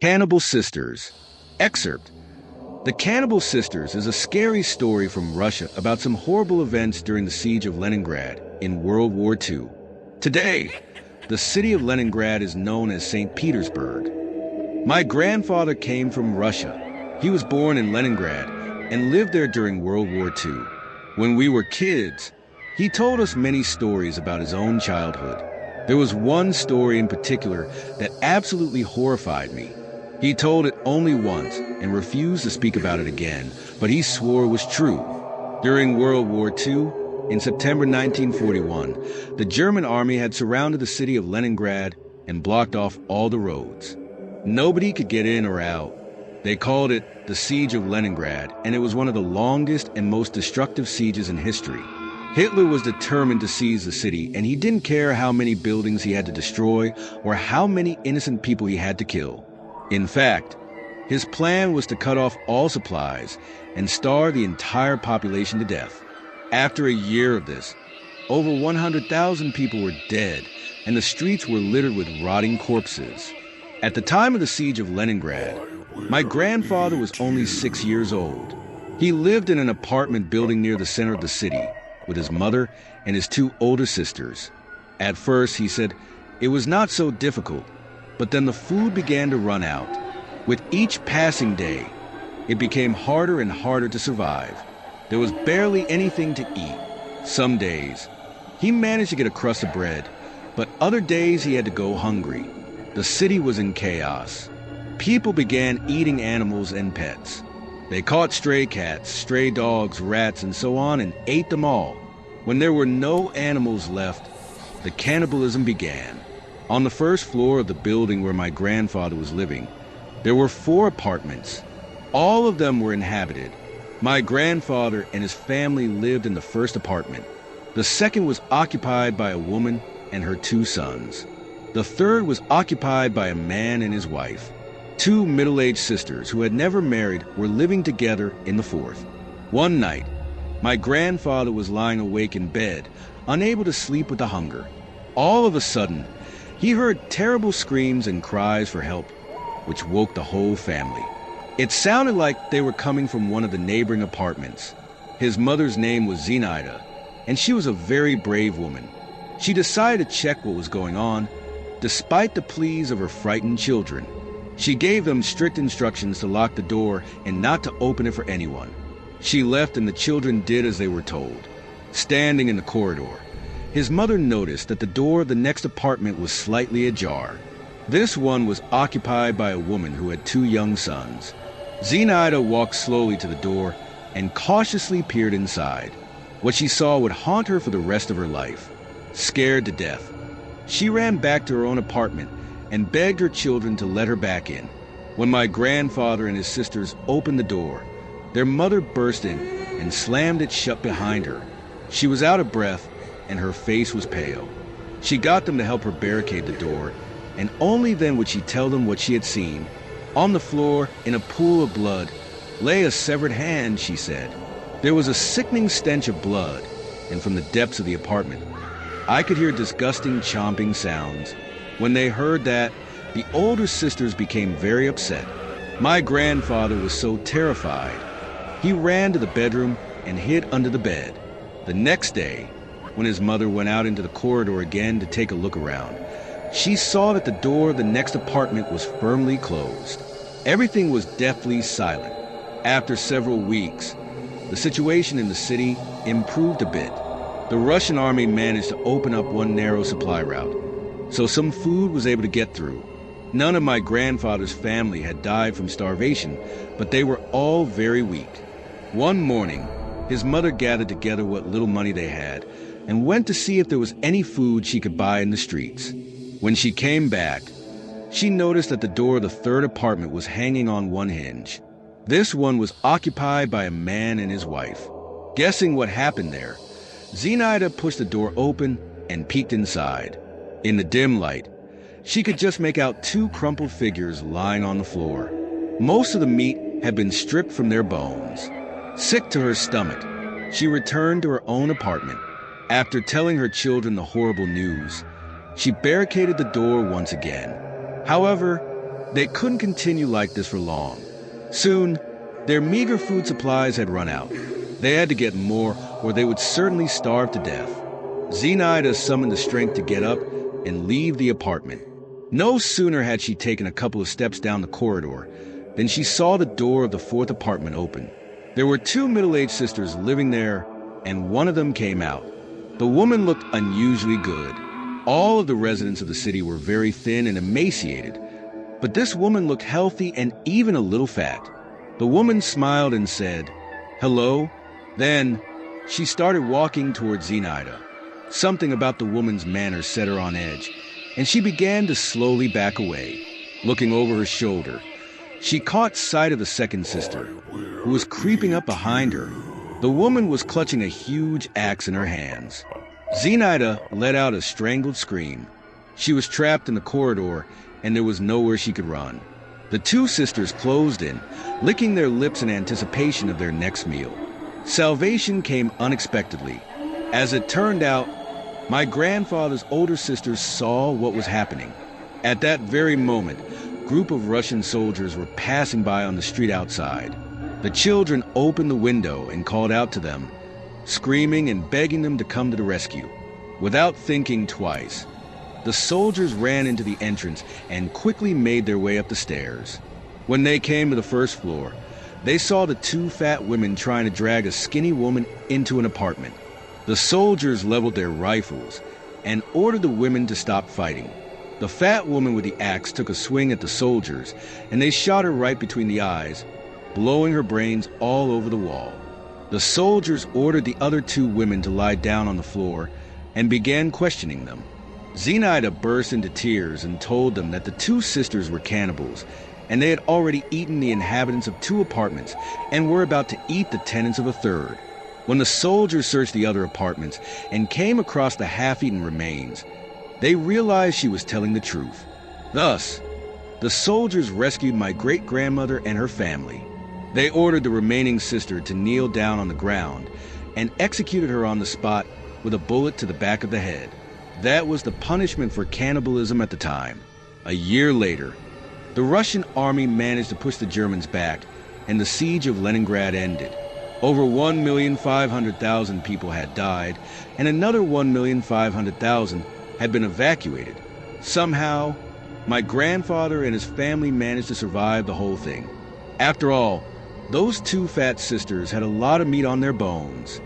Cannibal Sisters. Excerpt. The Cannibal Sisters is a scary story from Russia about some horrible events during the Siege of Leningrad in World War II. Today, the city of Leningrad is known as St. Petersburg. My grandfather came from Russia. He was born in Leningrad and lived there during World War II. When we were kids, he told us many stories about his own childhood. There was one story in particular that absolutely horrified me. He told it only once and refused to speak about it again, but he swore it was true. During World War II, in September 1941, the German army had surrounded the city of Leningrad and blocked off all the roads. Nobody could get in or out. They called it the Siege of Leningrad, and it was one of the longest and most destructive sieges in history. Hitler was determined to seize the city, and he didn't care how many buildings he had to destroy or how many innocent people he had to kill. In fact, his plan was to cut off all supplies and starve the entire population to death. After a year of this, over 100,000 people were dead, and the streets were littered with rotting corpses. At the time of the Siege of Leningrad, my grandfather was only 6 years old. He lived in an apartment building near the center of the city with his mother and his two older sisters. At first, he said, it was not so difficult, but then the food began to run out. With each passing day, it became harder and harder to survive. There was barely anything to eat. Some days, he managed to get a crust of bread, but other days he had to go hungry. The city was in chaos. People began eating animals and pets. They caught stray cats, stray dogs, rats, and so on, and ate them all. When there were no animals left, the cannibalism began. On the first floor of the building where my grandfather was living, there were 4 apartments. All of them were inhabited. My grandfather and his family lived in the first apartment. The second was occupied by a woman and her 2 sons. The third was occupied by a man and his wife. 2 middle-aged sisters who had never married were living together in the fourth. One night, my grandfather was lying awake in bed, unable to sleep with the hunger. All of a sudden, he heard terrible screams and cries for help, which woke the whole family. It sounded like they were coming from one of the neighboring apartments. His mother's name was Zinaida, and she was a very brave woman. She decided to check what was going on, despite the pleas of her frightened children. She gave them strict instructions to lock the door and not to open it for anyone. She left and the children did as they were told. Standing in the corridor, his mother noticed that the door of the next apartment was slightly ajar. This one was occupied by a woman who had 2 young sons. Zinaida walked slowly to the door and cautiously peered inside. What she saw would haunt her for the rest of her life. Scared to death, she ran back to her own apartment and begged her children to let her back in. When my grandfather and his sisters opened the door, their mother burst in and slammed it shut behind her. She was out of breath and her face was pale. She got them to help her barricade the door, and only then would she tell them what she had seen. On the floor, in a pool of blood, lay a severed hand, she said. There was a sickening stench of blood, and from the depths of the apartment, I could hear disgusting chomping sounds. When they heard that, the older sisters became very upset. My grandfather was so terrified. He ran to the bedroom and hid under the bed. The next day, when his mother went out into the corridor again to take a look around, she saw that the door of the next apartment was firmly closed. Everything was deathly silent. After several weeks, the situation in the city improved a bit. The Russian army managed to open up one narrow supply route, so some food was able to get through. None of my grandfather's family had died from starvation, but they were all very weak. One morning, his mother gathered together what little money they had and went to see if there was any food she could buy in the streets. When she came back, she noticed that the door of the third apartment was hanging on one hinge. This one was occupied by a man and his wife. Guessing what happened there, Zinaida pushed the door open and peeked inside. In the dim light, she could just make out 2 crumpled figures lying on the floor. Most of the meat had been stripped from their bones. Sick to her stomach, she returned to her own apartment. After telling her children the horrible news, she barricaded the door once again. However, They couldn't continue like this for long. Soon, their meager food supplies had run out. They had to get more, or they would certainly starve to death. Zenaida summoned the strength to get up and leave the apartment. No sooner had she taken a couple of steps down the corridor than she saw the door of the fourth apartment open. There were two middle-aged sisters living there, and one of them came out. The woman looked unusually good. All of the residents of the city were very thin and emaciated, but this woman looked healthy and even a little fat. The woman smiled and said, "Hello." Then she started walking towards Zenaida. Something about the woman's manner set her on edge, and she began to slowly back away. Looking over her shoulder, she caught sight of the second sister, who was creeping up behind her. The woman was clutching a huge axe in her hands. Zenaida let out a strangled scream. She was trapped in the corridor, and there was nowhere she could run. The two sisters closed in, licking their lips in anticipation of their next meal. Salvation came unexpectedly. As it turned out, my grandfather's older sisters saw what was happening. At that very moment, a group of Russian soldiers were passing by on the street outside. The children opened the window and called out to them, screaming and begging them to come to the rescue. Without thinking twice, the soldiers ran into the entrance and quickly made their way up the stairs. When they came to the first floor, they saw the two fat women trying to drag a skinny woman into an apartment. The soldiers leveled their rifles and ordered the women to stop fighting. The fat woman with the axe took a swing at the soldiers, and they shot her right between the eyes, blowing her brains all over the wall. The soldiers ordered the other two women to lie down on the floor and began questioning them. Zenaida burst into tears and told them that the two sisters were cannibals, and they had already eaten the inhabitants of two apartments and were about to eat the tenants of a third. When the soldiers searched the other apartments and came across the half-eaten remains, they realized she was telling the truth. Thus, the soldiers rescued my great-grandmother and her family. They ordered the remaining sister to kneel down on the ground and executed her on the spot with a bullet to the back of the head. That was the punishment for cannibalism at the time. A year later, the Russian army managed to push the Germans back, and the Siege of Leningrad ended. Over 1,500,000 people had died, and another 1,500,000 had been evacuated. Somehow, my grandfather and his family managed to survive the whole thing. After all, those two fat sisters had a lot of meat on their bones,